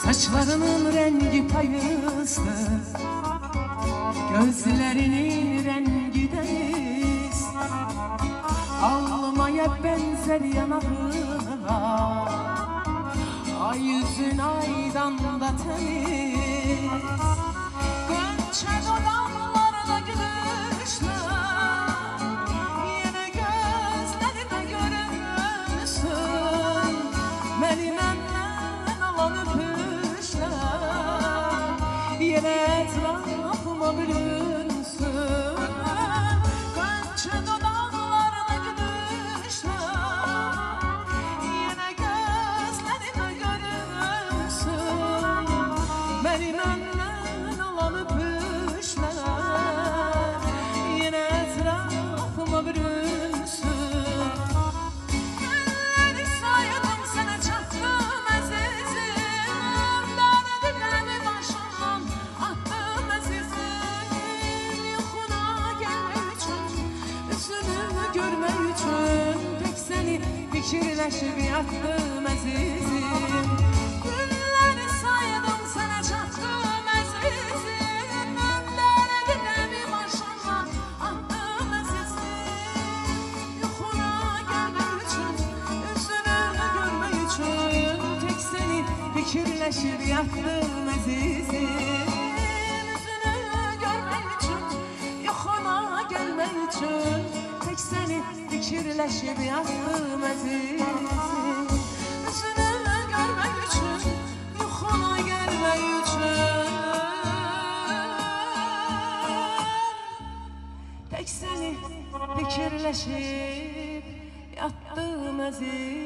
Saçlarının rengi payızdır, gözlerinin rengi deniz. Almaya benzer yanağına, ay yüzün aydan da temiz. Gönçe dudaklarına gülüşler, yine gözlerime görünsün. Benim elden alan öpüşler, yine etrafıma bürünsün. Gönçe dudaklarına gülüşler, yine gözlerime görünsün. Benim elden alan öpüşler, yine etrafıma bürünsün. Günleri saydım, sana çattım azizim. Derdimi başımdan attım azizim. Yuhuna gelmek için, yüzünü görmek için, pek seni fikirleşip yattım azizim. Günleri saydım, sana çattım azizim. Derdimi başımdan attım azizim. Yuhuna gelmek için, yüzünü görmek için, tek seni fikirleşip yattım azizim. Yüzünü görmek için, yuhuna gelmek için, tek seni fikirleşip yattım azizim. Yüzünü görmek için, yuhuna gelmek için, tek seni fikirleşip yattım azizim.